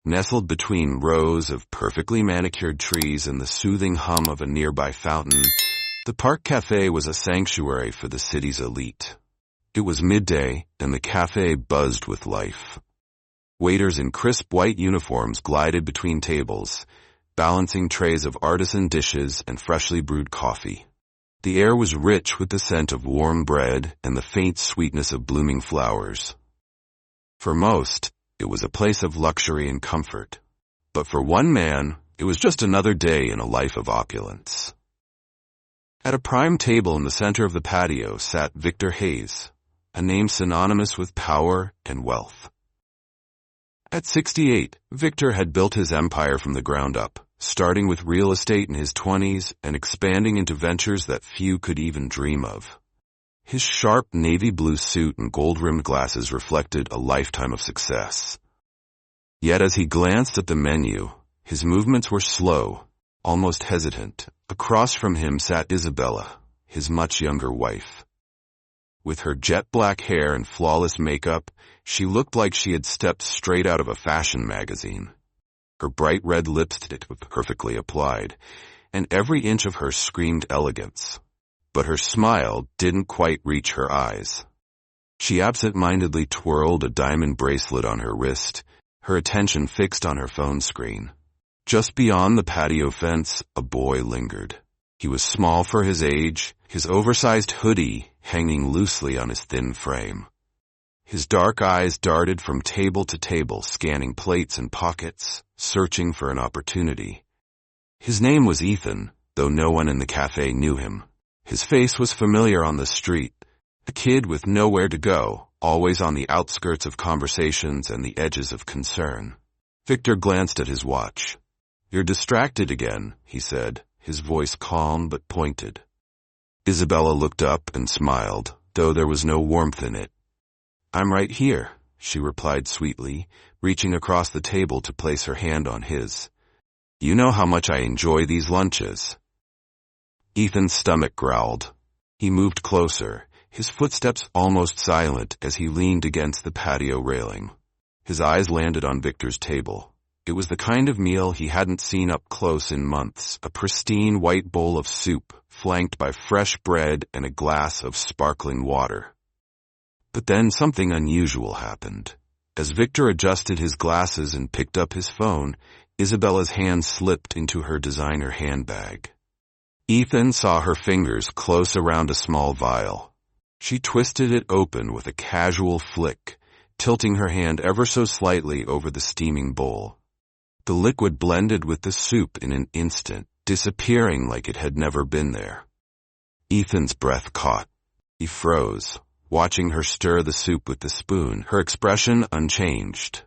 Nestled between rows of perfectly manicured trees and the soothing hum of a nearby fountain, the park café was a sanctuary for the city's elite. It was midday, and the café buzzed with life. Waiters in crisp white uniforms glided between tables, balancing trays of artisan dishes and freshly brewed coffee. The air was rich with the scent of warm bread and the faint sweetness of blooming flowers. For most, it was a place of luxury and comfort. But for one man, it was just another day in a life of opulence. At a prime table in the center of the patio sat Victor Hayes, a name synonymous with power and wealth. At 68, Victor had built his empire from the ground up, starting with real estate in his 20s and expanding into ventures that few could even dream of. His sharp navy blue suit and gold-rimmed glasses reflected a lifetime of success. Yet as he glanced at the menu, his movements were slow, almost hesitant. Across from him sat Isabella, his much younger wife. With her jet-black hair and flawless makeup, she looked like she had stepped straight out of a fashion magazine. Her bright red lipstick was perfectly applied, and every inch of her screamed elegance. But her smile didn't quite reach her eyes. She absent-mindedly twirled a diamond bracelet on her wrist, her attention fixed on her phone screen. Just beyond the patio fence, a boy lingered. He was small for his age, his oversized hoodie hanging loosely on his thin frame. His dark eyes darted from table to table, scanning plates and pockets, searching for an opportunity. His name was Ethan, though no one in the cafe knew him. His face was familiar on the street, a kid with nowhere to go, always on the outskirts of conversations and the edges of concern. Victor glanced at his watch. "You're distracted again," he said, his voice calm but pointed. Isabella looked up and smiled, though there was no warmth in it. "I'm right here," she replied sweetly, reaching across the table to place her hand on his. "You know how much I enjoy these lunches." Ethan's stomach growled. He moved closer, his footsteps almost silent as he leaned against the patio railing. His eyes landed on Victor's table. It was the kind of meal he hadn't seen up close in months, a pristine white bowl of soup, flanked by fresh bread and a glass of sparkling water. But then something unusual happened. As Victor adjusted his glasses and picked up his phone, Isabella's hand slipped into her designer handbag. Ethan saw her fingers close around a small vial. She twisted it open with a casual flick, tilting her hand ever so slightly over the steaming bowl. The liquid blended with the soup in an instant, disappearing like it had never been there. Ethan's breath caught. He froze, watching her stir the soup with the spoon, her expression unchanged.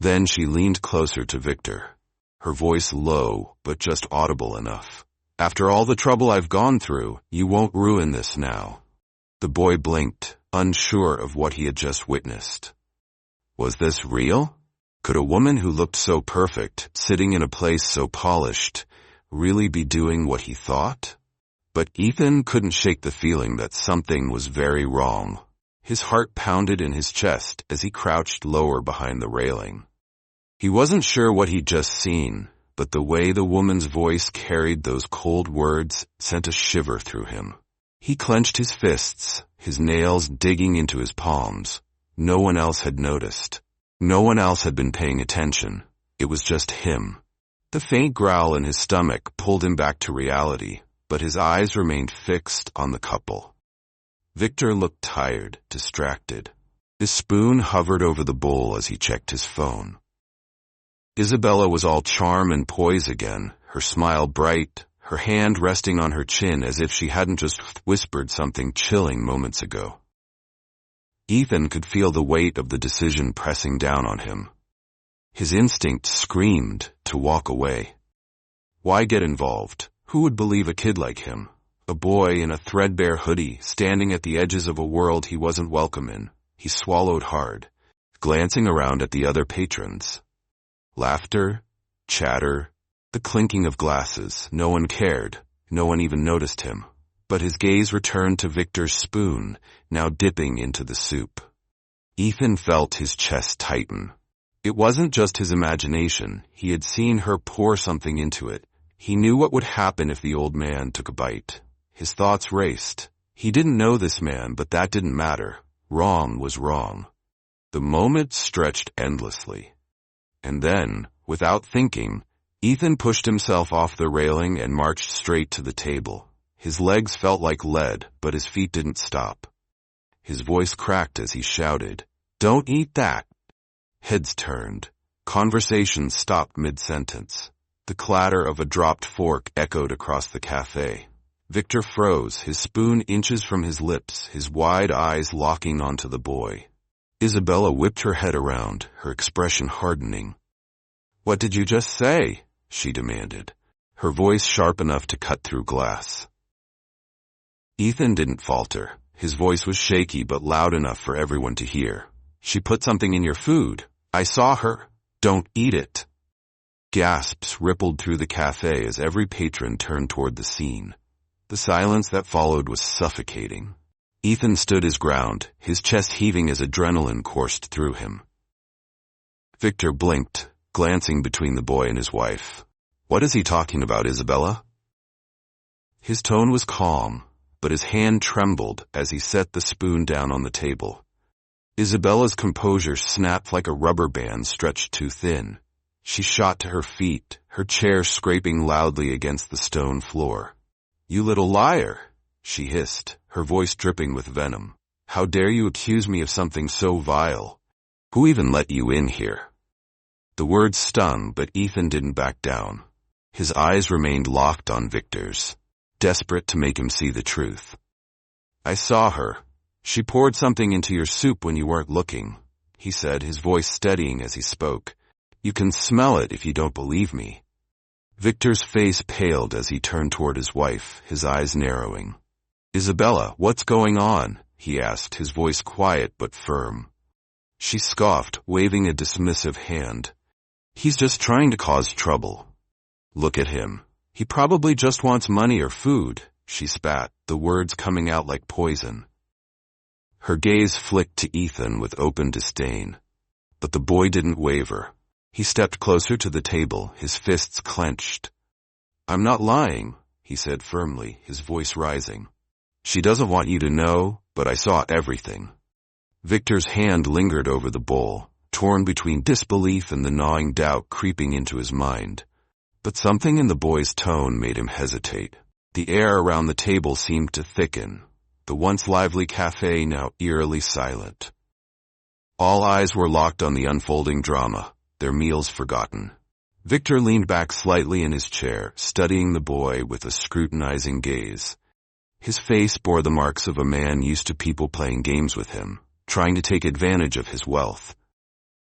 Then she leaned closer to Victor, her voice low but just audible enough. "After all the trouble I've gone through, you won't ruin this now." The boy blinked, unsure of what he had just witnessed. Was this real? Could a woman who looked so perfect, sitting in a place so polished, really be doing what he thought? But Ethan couldn't shake the feeling that something was very wrong. His heart pounded in his chest as he crouched lower behind the railing. He wasn't sure what he'd just seen, but the way the woman's voice carried those cold words sent a shiver through him. He clenched his fists, his nails digging into his palms. No one else had noticed. No one else had been paying attention. It was just him. The faint growl in his stomach pulled him back to reality, but his eyes remained fixed on the couple. Victor looked tired, distracted. His spoon hovered over the bowl as he checked his phone. Isabella was all charm and poise again, her smile bright, her hand resting on her chin as if she hadn't just whispered something chilling moments ago. Ethan could feel the weight of the decision pressing down on him. His instinct screamed to walk away. Why get involved? Who would believe a kid like him? A boy in a threadbare hoodie, standing at the edges of a world he wasn't welcome in. He swallowed hard, glancing around at the other patrons. Laughter, chatter, the clinking of glasses. No one cared. No one even noticed him. But his gaze returned to Victor's spoon, now dipping into the soup. Ethan felt his chest tighten. It wasn't just his imagination. He had seen her pour something into it. He knew what would happen if the old man took a bite. His thoughts raced. He didn't know this man, but that didn't matter. Wrong was wrong. The moment stretched endlessly. And then, without thinking, Ethan pushed himself off the railing and marched straight to the table. His legs felt like lead, but his feet didn't stop. His voice cracked as he shouted, "Don't eat that!" Heads turned. Conversations stopped mid-sentence. The clatter of a dropped fork echoed across the café. Victor froze, his spoon inches from his lips, his wide eyes locking onto the boy. Isabella whipped her head around, her expression hardening. "What did you just say?" she demanded, her voice sharp enough to cut through glass. Ethan didn't falter. His voice was shaky but loud enough for everyone to hear. "She put something in your food. I saw her. Don't eat it." Gasps rippled through the café as every patron turned toward the scene. The silence that followed was suffocating. Ethan stood his ground, his chest heaving as adrenaline coursed through him. Victor blinked, glancing between the boy and his wife. "What is he talking about, Isabella?" His tone was calm, but his hand trembled as he set the spoon down on the table. Isabella's composure snapped like a rubber band stretched too thin. She shot to her feet, her chair scraping loudly against the stone floor. "You little liar," she hissed, her voice dripping with venom. "How dare you accuse me of something so vile? Who even let you in here?" The words stung, but Ethan didn't back down. His eyes remained locked on Victor's, desperate to make him see the truth. "I saw her. She poured something into your soup when you weren't looking," he said, his voice steadying as he spoke. "You can smell it if you don't believe me." Victor's face paled as he turned toward his wife, his eyes narrowing. "Isabella, what's going on?" he asked, his voice quiet but firm. She scoffed, waving a dismissive hand. "He's just trying to cause trouble. Look at him. He probably just wants money or food," she spat, the words coming out like poison. Her gaze flicked to Ethan with open disdain. But the boy didn't waver. He stepped closer to the table, his fists clenched. "I'm not lying," he said firmly, his voice rising. "She doesn't want you to know, but I saw everything." Victor's hand lingered over the bowl, torn between disbelief and the gnawing doubt creeping into his mind. But something in the boy's tone made him hesitate. The air around the table seemed to thicken, the once lively café now eerily silent. All eyes were locked on the unfolding drama, their meals forgotten. Victor leaned back slightly in his chair, studying the boy with a scrutinizing gaze. His face bore the marks of a man used to people playing games with him, trying to take advantage of his wealth.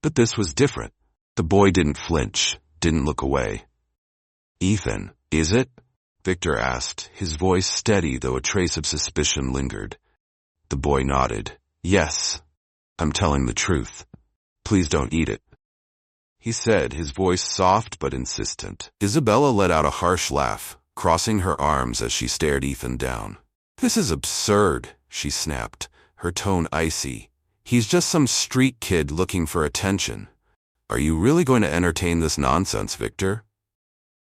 But this was different. The boy didn't flinch, didn't look away. "Ethan, is it?" Victor asked, his voice steady though a trace of suspicion lingered. The boy nodded. "Yes. I'm telling the truth. Please don't eat it," he said, his voice soft but insistent. Isabella let out a harsh laugh, crossing her arms as she stared Ethan down. "This is absurd," she snapped, her tone icy. "He's just some street kid looking for attention. Are you really going to entertain this nonsense, Victor?"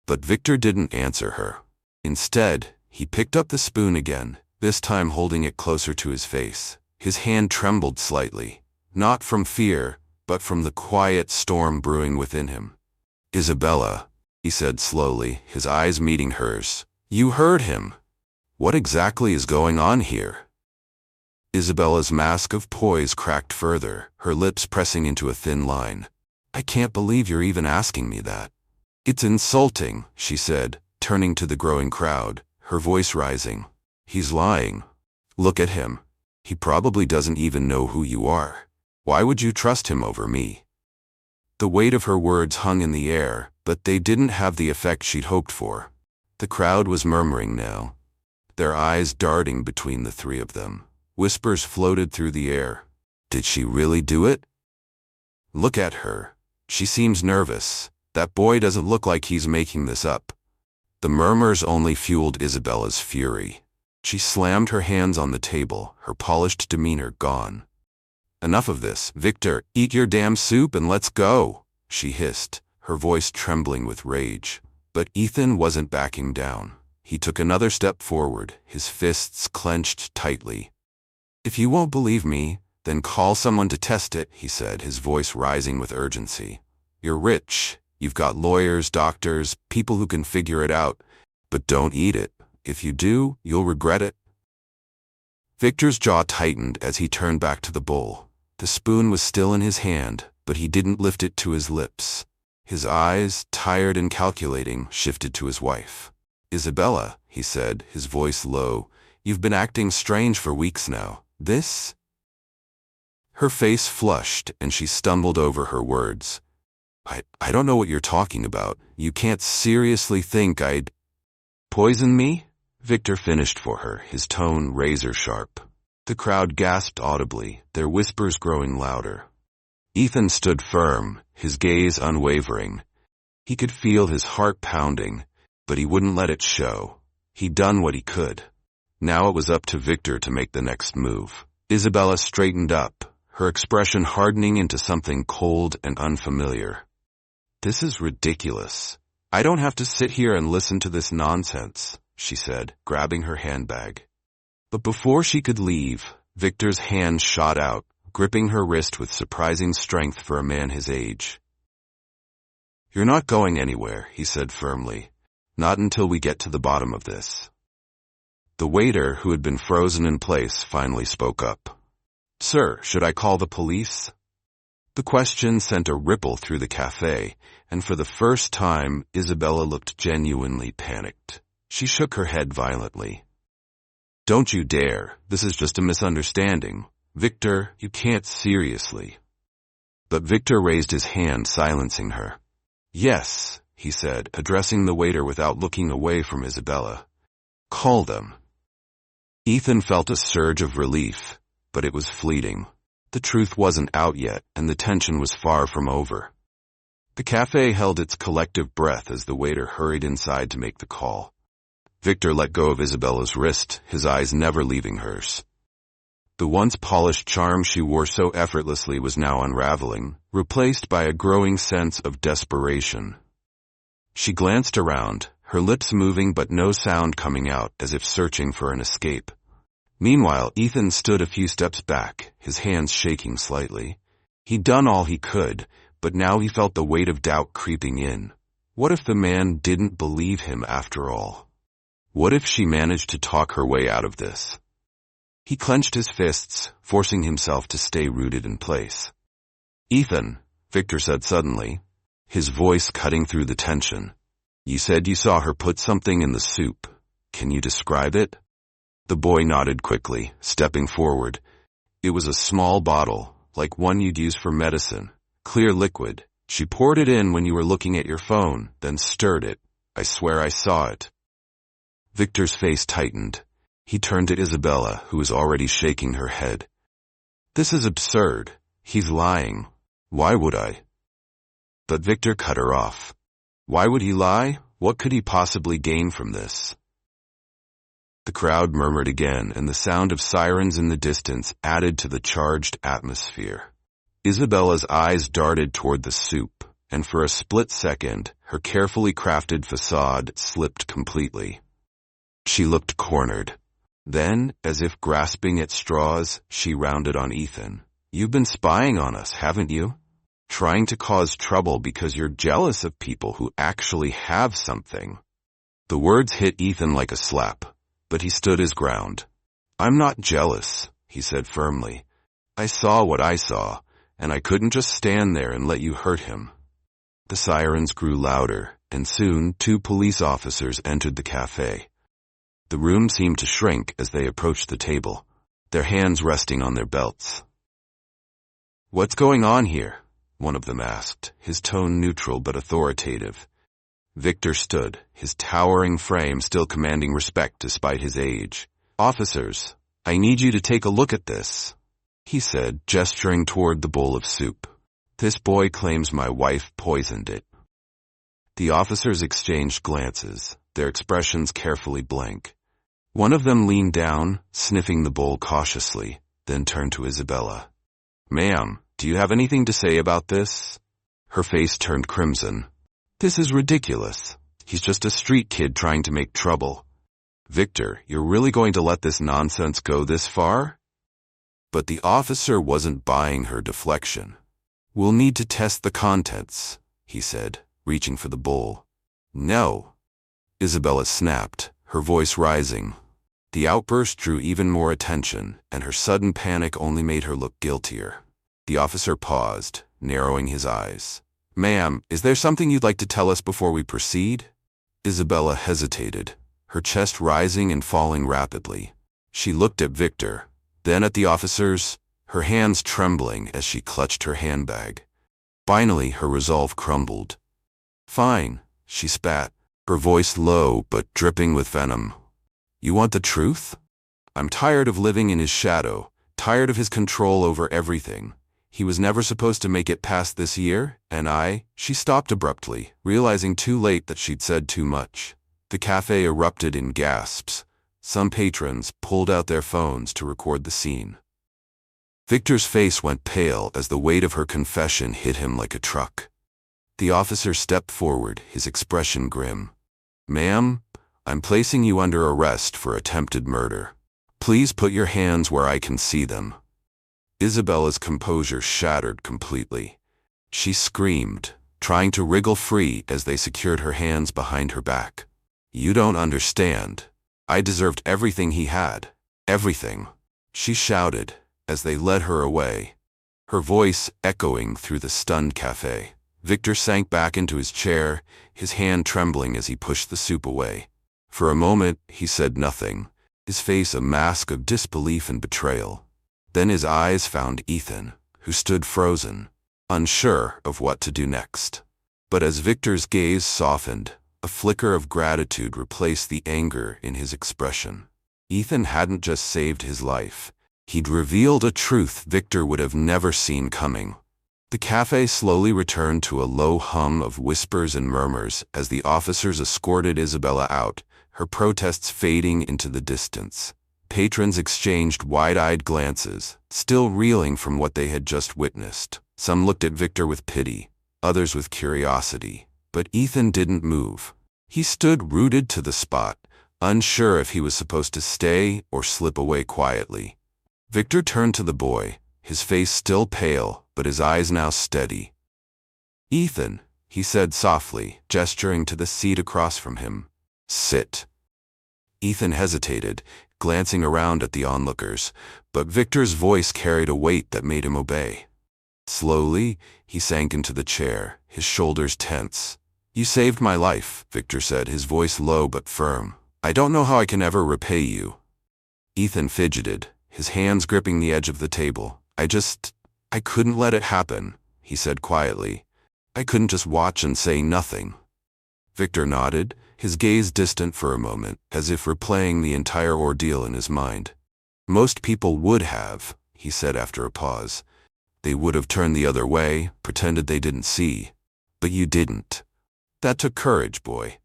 But Victor didn't answer her. Instead, he picked up the spoon again, this time holding it closer to his face. His hand trembled slightly, not from fear, but from the quiet storm brewing within him. "Isabella," he said slowly, his eyes meeting hers. "You heard him. What exactly is going on here?" Isabella's mask of poise cracked further, her lips pressing into a thin line. "I can't believe you're even asking me that." "It's insulting," she said, turning to the growing crowd, her voice rising. "He's lying. Look at him. He probably doesn't even know who you are. Why would you trust him over me?" The weight of her words hung in the air, but they didn't have the effect she'd hoped for. The crowd was murmuring now, their eyes darting between the three of them. Whispers floated through the air. "Did she really do it? Look at her. She seems nervous. That boy doesn't look like he's making this up." The murmurs only fueled Isabella's fury. She slammed her hands on the table, her polished demeanor gone. Enough of this. Victor, eat your damn soup and let's go, she hissed, her voice trembling with rage. But Ethan wasn't backing down. He took another step forward, his fists clenched tightly. If you won't believe me, then call someone to test it, he said, his voice rising with urgency. You're rich. You've got lawyers, doctors, people who can figure it out. But don't eat it. If you do, you'll regret it. Victor's jaw tightened as he turned back to the bowl. The spoon was still in his hand, but he didn't lift it to his lips. His eyes, tired and calculating, shifted to his wife. Isabella, he said, his voice low, you've been acting strange for weeks now. This? Her face flushed and she stumbled over her words. I don't know what you're talking about. You can't seriously think I'd poison me? Victor finished for her, his tone razor-sharp. The crowd gasped audibly, their whispers growing louder. Ethan stood firm, his gaze unwavering. He could feel his heart pounding, but he wouldn't let it show. He'd done what he could. Now it was up to Victor to make the next move. Isabella straightened up, her expression hardening into something cold and unfamiliar. This is ridiculous. I don't have to sit here and listen to this nonsense, she said, grabbing her handbag. But before she could leave, Victor's hand shot out, gripping her wrist with surprising strength for a man his age. You're not going anywhere, he said firmly. Not until we get to the bottom of this. The waiter, who had been frozen in place, finally spoke up. Sir, should I call the police? The question sent a ripple through the café, and for the first time, Isabella looked genuinely panicked. She shook her head violently. Don't you dare. This is just a misunderstanding. Victor, you can't seriously. But Victor raised his hand, silencing her. Yes, he said, addressing the waiter without looking away from Isabella. Call them. Ethan felt a surge of relief, but it was fleeting. The truth wasn't out yet, and the tension was far from over. The cafe held its collective breath as the waiter hurried inside to make the call. Victor let go of Isabella's wrist, his eyes never leaving hers. The once polished charm she wore so effortlessly was now unraveling, replaced by a growing sense of desperation. She glanced around, her lips moving but no sound coming out, as if searching for an escape. Meanwhile, Ethan stood a few steps back, his hands shaking slightly. He'd done all he could, but now he felt the weight of doubt creeping in. What if the man didn't believe him after all? What if she managed to talk her way out of this? He clenched his fists, forcing himself to stay rooted in place. Ethan, Victor said suddenly, his voice cutting through the tension. You said you saw her put something in the soup. Can you describe it? The boy nodded quickly, stepping forward. It was a small bottle, like one you'd use for medicine. Clear liquid. She poured it in when you were looking at your phone, then stirred it. I swear I saw it. Victor's face tightened. He turned to Isabella, who was already shaking her head. This is absurd. He's lying. Why would I? But Victor cut her off. Why would he lie? What could he possibly gain from this? The crowd murmured again, and the sound of sirens in the distance added to the charged atmosphere. Isabella's eyes darted toward the soup, and for a split second, her carefully crafted facade slipped completely. She looked cornered. Then, as if grasping at straws, she rounded on Ethan. You've been spying on us, haven't you? Trying to cause trouble because you're jealous of people who actually have something. The words hit Ethan like a slap, but he stood his ground. I'm not jealous, he said firmly. I saw what I saw, and I couldn't just stand there and let you hurt him. The sirens grew louder, and soon 2 police officers entered the cafe. The room seemed to shrink as they approached the table, their hands resting on their belts. What's going on here? One of them asked, his tone neutral but authoritative. Victor stood, his towering frame still commanding respect despite his age. Officers, I need you to take a look at this, he said, gesturing toward the bowl of soup. This boy claims my wife poisoned it. The officers exchanged glances, their expressions carefully blank. One of them leaned down, sniffing the bowl cautiously, then turned to Isabella. Ma'am, do you have anything to say about this? Her face turned crimson. This is ridiculous. He's just a street kid trying to make trouble. Victor, you're really going to let this nonsense go this far? But the officer wasn't buying her deflection. We'll need to test the contents, he said, reaching for the bowl. No. Isabella snapped, her voice rising. The outburst drew even more attention, and her sudden panic only made her look guiltier. The officer paused, narrowing his eyes. Ma'am, is there something you'd like to tell us before we proceed? Isabella hesitated, her chest rising and falling rapidly. She looked at Victor, then at the officers, her hands trembling as she clutched her handbag. Finally, her resolve crumbled. Fine, she spat, her voice low but dripping with venom. You want the truth? I'm tired of living in his shadow, tired of his control over everything. He was never supposed to make it past this year, and she stopped abruptly, realizing too late that she'd said too much. The cafe erupted in gasps. Some patrons pulled out their phones to record the scene. Victor's face went pale as the weight of her confession hit him like a truck. The officer stepped forward, his expression grim. Ma'am, I'm placing you under arrest for attempted murder. Please put your hands where I can see them. Isabella's composure shattered completely. She screamed, trying to wriggle free as they secured her hands behind her back. You don't understand. I deserved everything he had. Everything. She shouted as they led her away, her voice echoing through the stunned cafe. Victor sank back into his chair, his hand trembling as he pushed the soup away. For a moment, he said nothing, his face a mask of disbelief and betrayal. Then his eyes found Ethan, who stood frozen, unsure of what to do next. But as Victor's gaze softened, a flicker of gratitude replaced the anger in his expression. Ethan hadn't just saved his life. He'd revealed a truth Victor would have never seen coming. The cafe slowly returned to a low hum of whispers and murmurs as the officers escorted Isabella out, her protests fading into the distance. Patrons exchanged wide-eyed glances, still reeling from what they had just witnessed. Some looked at Victor with pity, others with curiosity. But Ethan didn't move. He stood rooted to the spot, unsure if he was supposed to stay or slip away quietly. Victor turned to the boy, his face still pale, but his eyes now steady. Ethan, he said softly, gesturing to the seat across from him. Sit. Ethan hesitated, glancing around at the onlookers, but Victor's voice carried a weight that made him obey. Slowly, he sank into the chair, his shoulders tense. You saved my life, Victor said, his voice low but firm. I don't know how I can ever repay you. Ethan fidgeted, his hands gripping the edge of the table. I couldn't let it happen, he said quietly. I couldn't just watch and say nothing. Victor nodded, his gaze distant for a moment, as if replaying the entire ordeal in his mind. Most people would have, he said after a pause. They would have turned the other way, pretended they didn't see. But you didn't. That took courage, boy.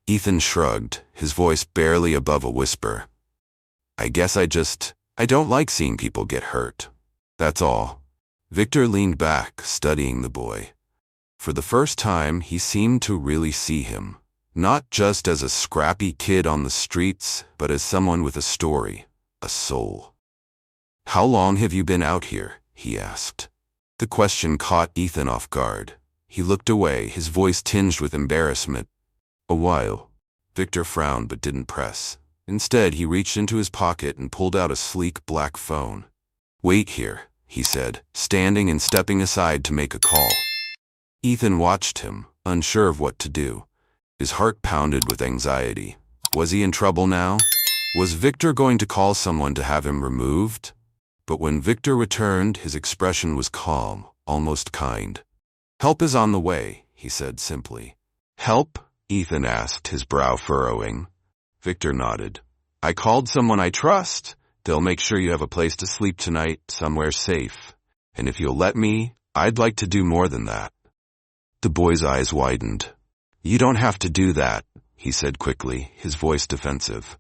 Ethan shrugged, his voice barely above a whisper. I guess I don't like seeing people get hurt. That's all. Victor leaned back, studying the boy. For the first time, he seemed to really see him. Not just as a scrappy kid on the streets, but as someone with a story, a soul. How long have you been out here? He asked. The question caught Ethan off guard. He looked away, his voice tinged with embarrassment. A while. Victor frowned but didn't press. Instead, he reached into his pocket and pulled out a sleek black phone. Wait here, he said, standing and stepping aside to make a call. Ethan watched him, unsure of what to do. His heart pounded with anxiety. Was he in trouble now? Was Victor going to call someone to have him removed? But when Victor returned, his expression was calm, almost kind. Help is on the way, he said simply. Help? Ethan asked, his brow furrowing. Victor nodded. I called someone I trust. They'll make sure you have a place to sleep tonight, somewhere safe. And if you'll let me, I'd like to do more than that. The boy's eyes widened. You don't have to do that, he said quickly, his voice defensive.